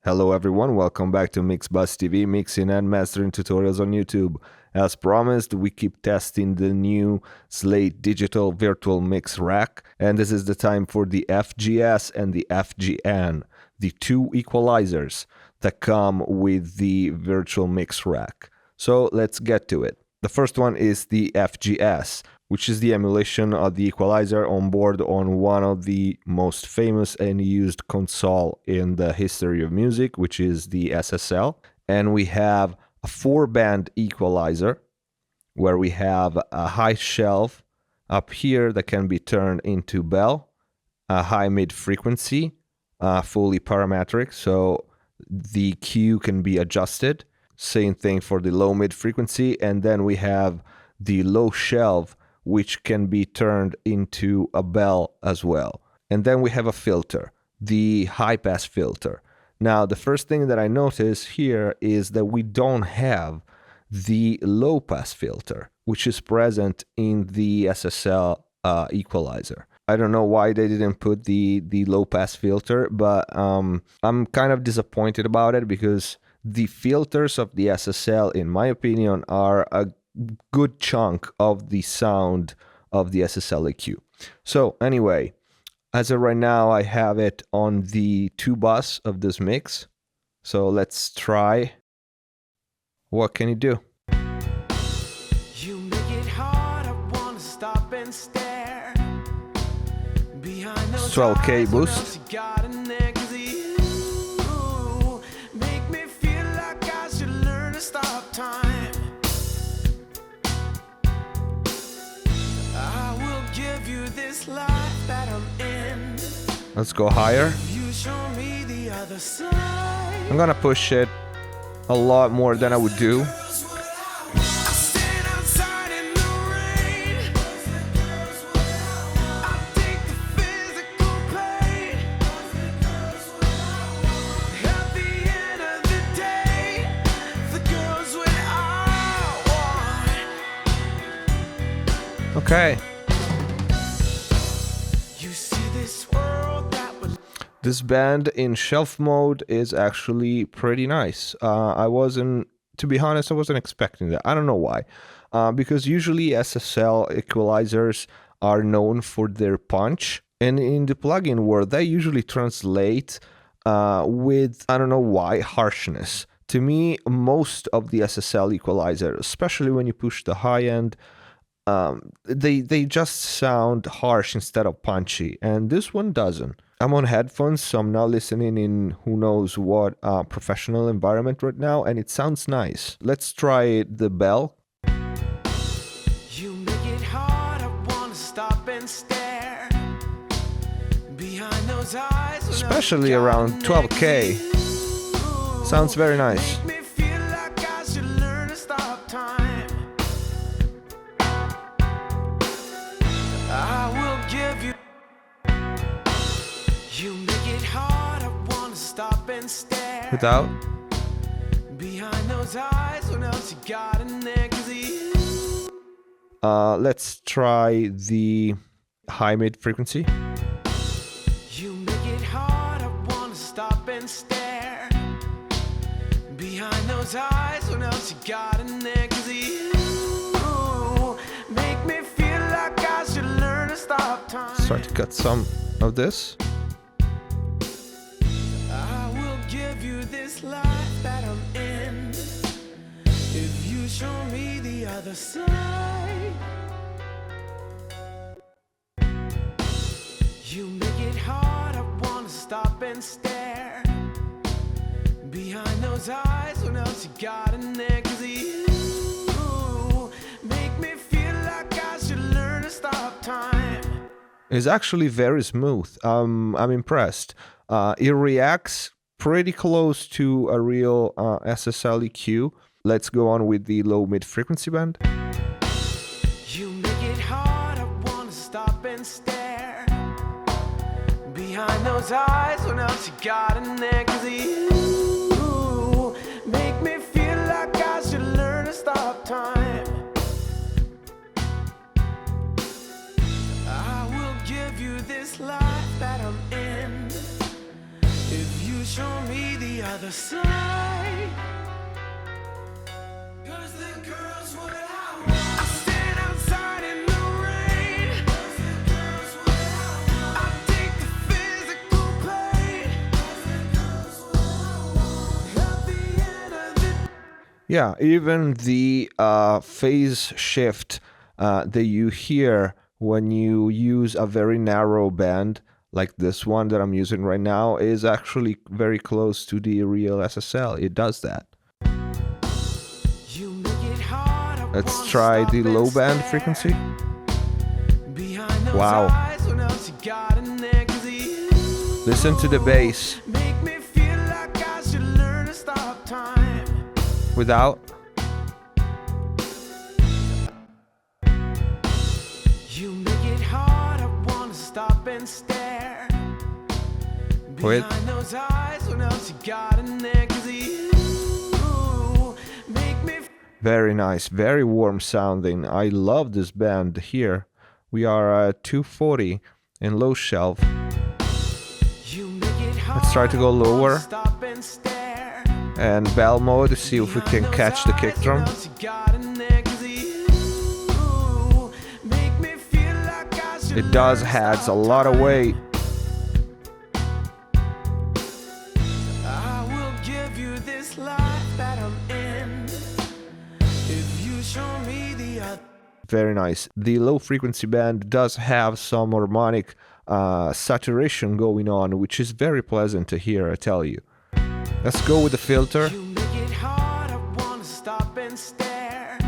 Hello everyone, welcome back to MixBuzz TV, mixing and mastering tutorials on YouTube. As promised, we keep testing the new Slate Digital Virtual Mix Rack, and this is the time for the FGS and the FGN, the two equalizers that come with the Virtual Mix Rack. So let's get to it. The first one is the FGS, which is the emulation of the equalizer on board on one of the most famous and used console in the history of music, which is the SSL. And we have a 4-band equalizer where we have a high shelf up here that can be turned into bell, a high mid frequency, fully parametric, so the Q can be adjusted. Same thing for the low mid frequency, and then we have the low shelf, which can be turned into a bell as well. And then we have a filter, the high pass filter. Now, the first thing that I notice here is that we don't have the low pass filter, which is present in the SSL equalizer. I don't know why they didn't put the low pass filter, but I'm kind of disappointed about it because the filters of the SSL, in my opinion, are a good chunk of the sound of the SSL EQ. So anyway, as of right now, I have it on the 2 bus of this mix. So let's try. What can you do? You make it hard, I wanna stop and stare. Behind those 12K eyes, boost. what else you got in there? 'Cause you make me feel like I should learn to stop time. I will give you this life that I'm in. Let's go higher. You show me the other side. I'm gonna push it a lot more than I would do. I stand outside in the rain. I take the physical pain. At the end of the day, the girl's what I want. Okay. You see this world that will. This band in shelf mode is actually pretty nice. To be honest, I wasn't expecting that. I don't know why. Because usually SSL equalizers are known for their punch. And in the plugin world, they usually translate with, I don't know why, harshness. To me, most of the SSL equalizers, especially when you push the high end, they just sound harsh instead of punchy, and this one doesn't. I'm on headphones, so I'm not listening in who knows what professional environment right now, and it sounds nice. Let's try the bell. You make it hard, I wanna stop and stare. Behind those eyes, what else you Especially got around in 12K. there? Sounds very nice. Make me feel like I should learn to stop time. I will give you. You make it hard, I wanna stop and stare. Without. Behind those eyes, what else you got in there? 'Cause Let's try the high mid frequency. you make it hard, I wanna stop and stare. Behind those eyes, what else you got in there? 'Cause make me feel like I should learn to stop time. Start to cut some of this. I will give you this life that I'm in. If you show me the other side. You make it hard, I wanna stop and stare. Behind those eyes, what else you got in there? 'Cause make me feel like I should learn to stop time. It's actually very smooth. I'm impressed. It reacts pretty close to a real SSL EQ. Let's go on with the low mid frequency band. You make it hard, I wanna stop and stare. Behind those eyes, what else you got in there? 'Cause make me feel like I should learn to stop time. I will give you this life that I'm in. If you show me the other side. 'Cause the girls what I want. I stand outside in the rain. 'Cause the girls what I want. I take the physical pain. 'Cause the girls what I want. At the end of the Yeah, even the phase shift that you hear when you use a very narrow band like this one that I'm using right now is actually very close to the real SSL. It does that. You make it hard, I Let's wanna try stop the and low band stare. frequency. Behind those Wow. eyes, what else you got in there? 'Cause you Listen to the bass make me feel like I should learn to stop time. without. You make it hard, I wanna stop and stare. Wait. Behind those eyes, what else you got in there? 'Cause you make me Very nice, very warm sounding. I love this band here. We are at 240 in low shelf. You make it hard, Let's try to go I wanna lower. stop and stare. And bell mode to see if we can catch the kick drum. It does has a lot of weight. I will give you this life that I'm in if you show me the other. Very nice. The low frequency band does have some harmonic saturation going on, which is very pleasant to hear, I tell you. Let's go with the filter. You make it hard, I wanna stop and stare.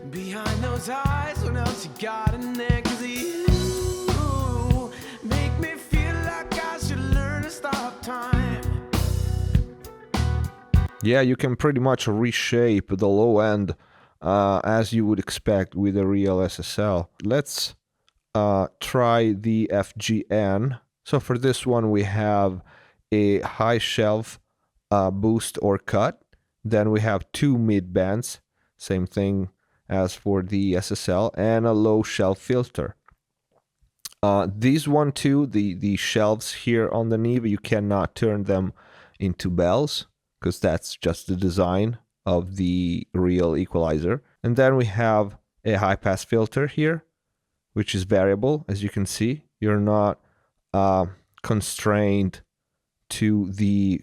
Behind those eyes, what else you got in there? 'Cause you make me feel like I should learn to stop time. Yeah, you can pretty much reshape the low end as you would expect with a real SSL. Let's try the FGN. So for this one, we have a high shelf boost or cut. Then we have two mid bands, same thing as for the SSL, and a low shelf filter. These one too, the shelves here on the Neve, you cannot turn them into bells because that's just the design of the real equalizer. And then we have a high pass filter here, which is variable. As you can see, you're not constrained to the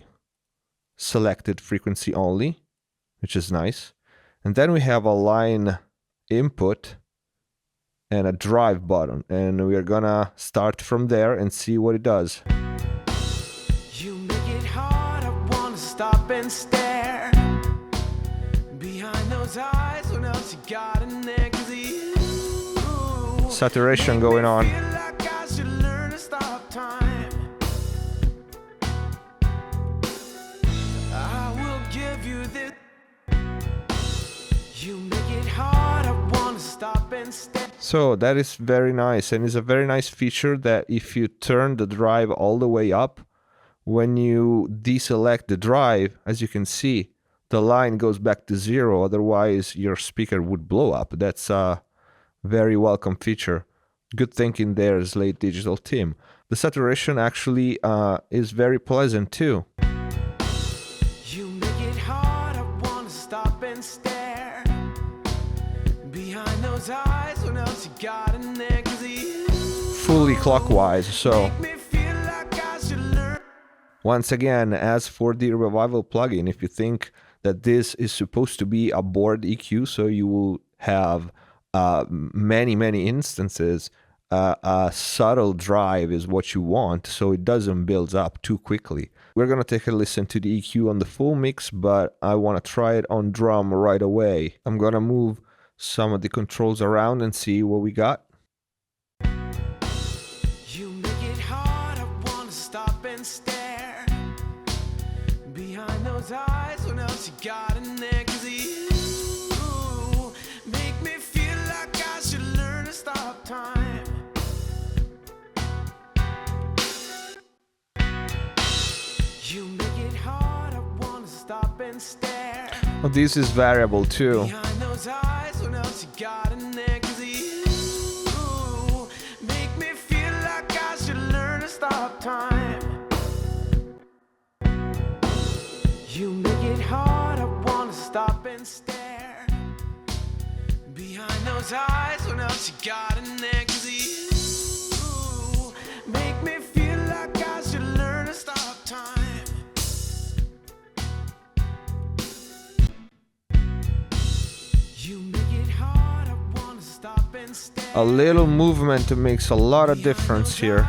selected frequency only, which is nice. And then we have a line input and a drive button, and we're gonna start from there and see what it does. You make it hard, I wanna stop and stare. Behind those eyes, what else you got in there? 'Cause you Saturation going on. feel like I should learn to stop time. I will give you this. You make it hard, I wanna stop and stare. So that is very nice, and it's a very nice feature that if you turn the drive all the way up, when you deselect the drive, as you can see, the line goes back to 0, otherwise your speaker would blow up. That's a very welcome feature. Good thinking there, Slate Digital team. The saturation actually is very pleasant too. You make it hard, I wanna stop and stare. Behind those eyes, what else you got in there? 'Cause you Fully clockwise, so make me feel like I should learn. once again, as for the Revival plugin, if you think that this is supposed to be a board EQ, so you will have many instances, a subtle drive is what you want, so it doesn't build up too quickly. We're gonna take a listen to the EQ on the full mix, but I wanna try it on drum right away. I'm gonna move some of the controls around and see what we got. You make it hard, I wanna stop and stare. Behind those eyes, what else you got in there? 'Cause you make me feel like I should learn to stop time. You make it hard, I wanna stop and stare. Oh, this is variable too. Behind those eyes, what else you got in there? 'Cause you make me feel like I should learn to stop time. You make it hard, I wanna stop and stare. Behind those eyes, what else you got in there? 'Cause you make me feel like I should learn to stop time. You make it hard, I wanna stop and stare. A little movement makes a lot of difference here.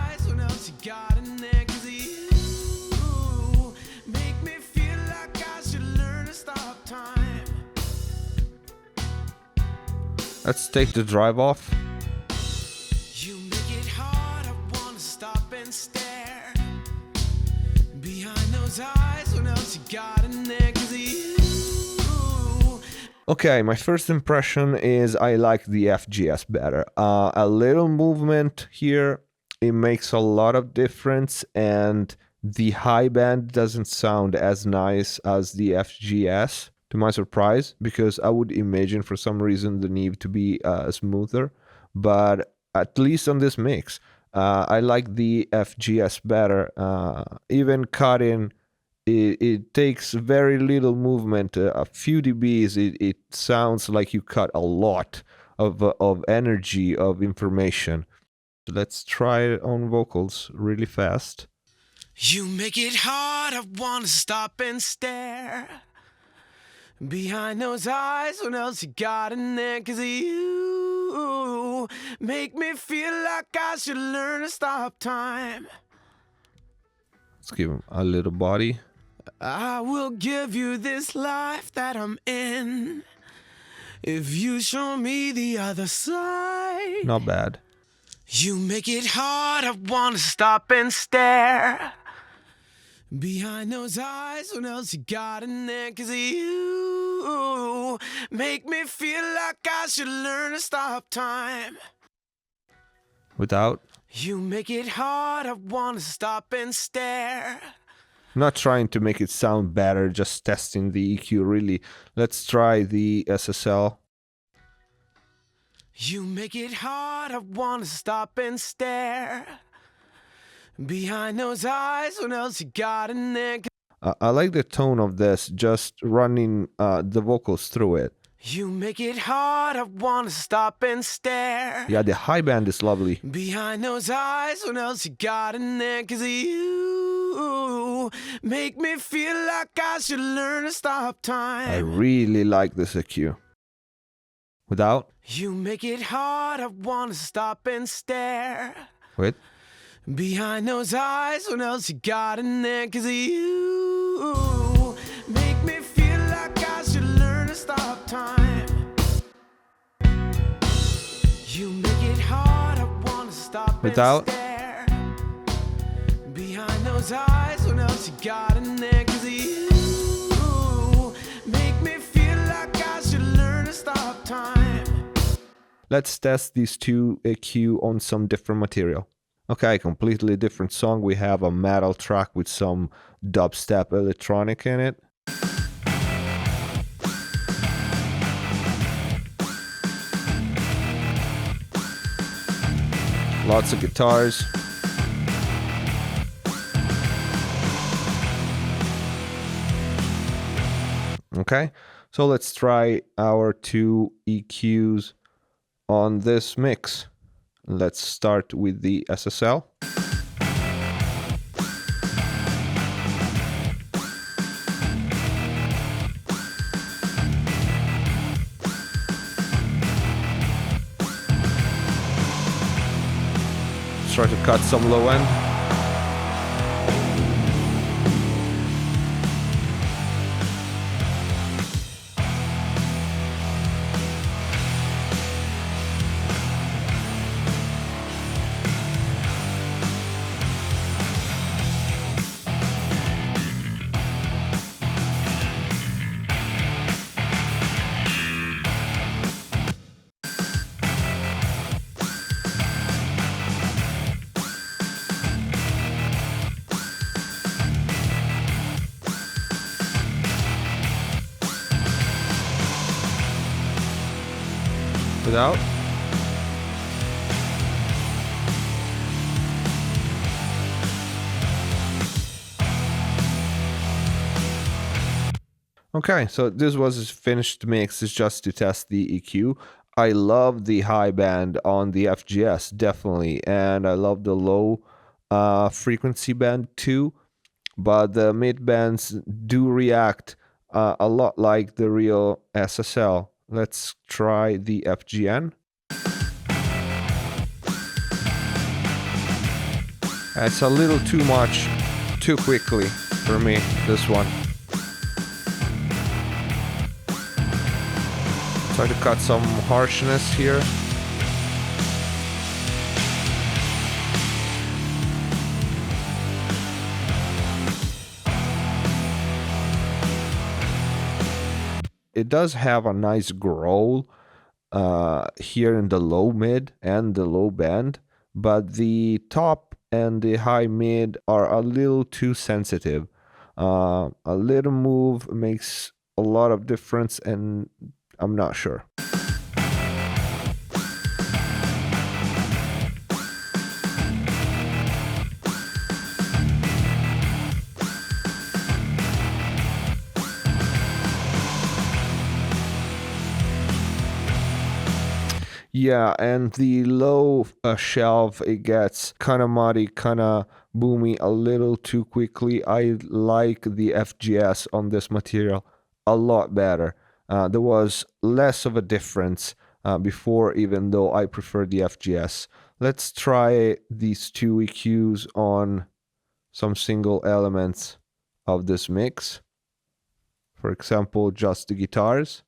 Let's take the drive off. You make it hard, I wanna stop and stare. Behind those eyes, what else you got in there? 'Cause you Okay, my first impression is I like the FGS better. A little movement here, it makes a lot of difference, and the high band doesn't sound as nice as the FGS, to my surprise, because I would imagine for some reason the need to be smoother. But at least on this mix, I like the FGS better. Even cutting, it takes very little movement, a few dBs. It sounds like you cut a lot of energy, of information. So let's try it on vocals really fast. You make it hard, I wanna stop and stare. Behind those eyes, what else you got in there? 'Cause you make me feel like I should learn to stop time. Let's give him a little body. I will give you this life that I'm in if you show me the other side. Not bad. You make it hard, I wanna stop and stare. Behind those eyes, what else you got in there? 'Cause you make me feel like I should learn to stop time. Without. You make it hard, I wanna stop and stare. Not trying to make it sound better, just testing the EQ really. Let's try the SSL. You make it hard, I wanna stop and stare. Behind those eyes, what else you got in there? I like the tone of this, just running the vocals through it. You make it hard, I wanna stop and stare. Yeah, the high band is lovely. Behind those eyes, what else you got in there? 'Cause you make me feel like I should learn to stop time. I really like this EQ. Without. You make it hard, I wanna stop and stare. Wait. Behind those eyes, what else you got in there? 'Cause you make me feel like I should learn to stop time. You make it hard, I wanna stop Without. and stare. Behind those eyes, what else you got in there? 'Cause you make me feel like I should learn to stop time. Let's test these two EQ on some different material. Okay, completely different song. We have a metal track with some dubstep electronic in it. Lots of guitars. Okay, so let's try our two EQs on this mix. Let's start with the SSL. Let's try to cut some low end. Without. Okay, so this was a finished mix. It's just to test the EQ. I love the high band on the FGS, definitely, and I love the low frequency band too. But the mid bands do react a lot like the real SSL. Let's try the FGN. It's a little too much, too quickly for me, this one. Try to cut some harshness here. It does have a nice growl here in the low mid and the low band, but the top and the high mid are a little too sensitive. A little move makes a lot of difference, and I'm not sure. Yeah, and the low shelf, it gets kind of muddy, kind of boomy a little too quickly. I like the FGS on this material a lot better. There was less of a difference before, even though I prefer the FGS. Let's try these two EQs on some single elements of this mix. For example, just the guitars.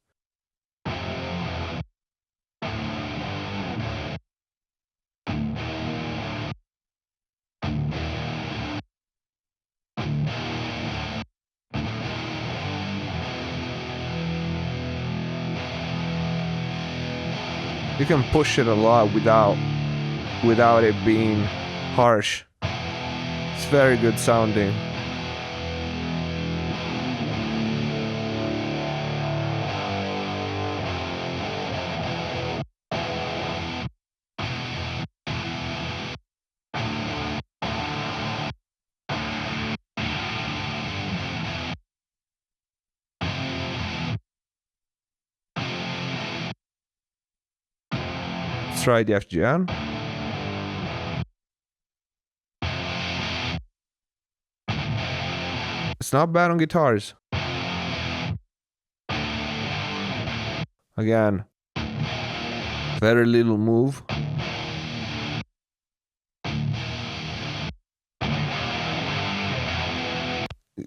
You can push it a lot without it being harsh. It's very good sounding. Let's try the FGN. It's not bad on guitars. Again, very little move.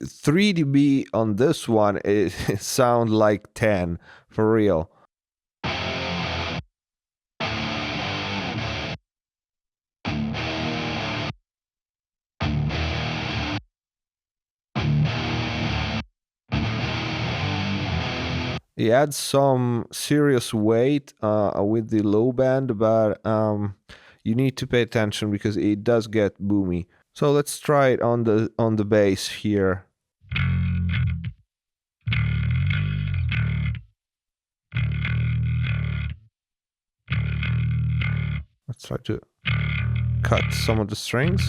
3 dB on this one, it sounds like 10 for real. It adds some serious weight with the low band, but you need to pay attention because it does get boomy. So let's try it on the bass here. Let's try to cut some of the strings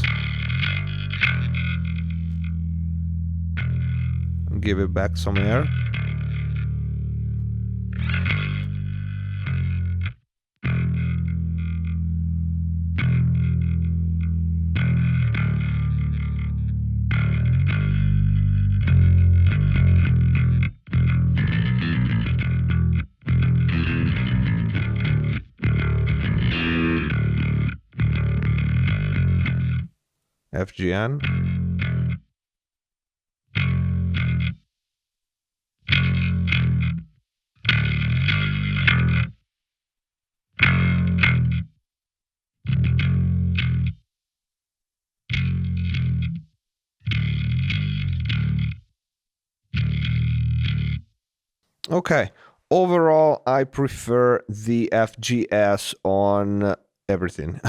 and give it back some air. FGN. Okay, overall, I prefer the FGS on everything,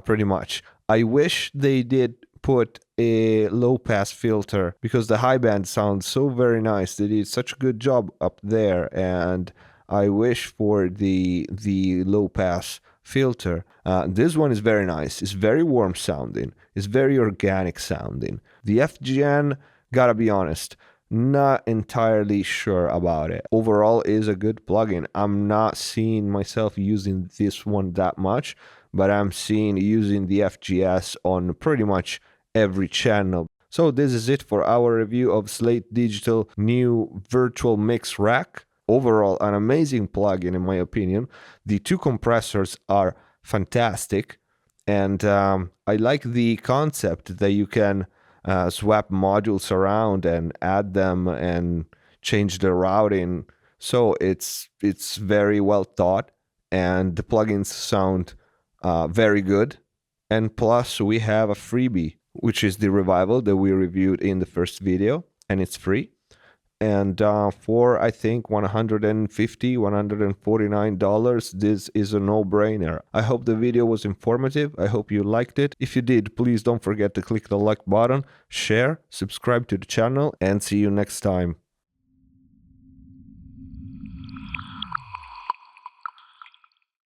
pretty much. I wish they did put a low pass filter because the high band sounds so very nice. They did such a good job up there, and I wish for the low pass filter. This one is very nice. It's very warm sounding. It's very organic sounding. The FGN, gotta be honest, not entirely sure about it. Overall, is a good plugin. I'm not seeing myself using this one that much, but I'm seeing using the FGS on pretty much every channel. So this is it for our review of Slate Digital new virtual mix rack. Overall, an amazing plugin in my opinion. The two compressors are fantastic, and I like the concept that you can swap modules around and add them and change the routing. So it's very well thought, and the plugins sound very good. And plus, we have a freebie, which is the revival that we reviewed in the first video, and it's free. And for I think $150, $149, this is a no-brainer. I hope the video was informative. I hope you liked it. If you did, please don't forget to click the like button, share, subscribe to the channel, and see you next time.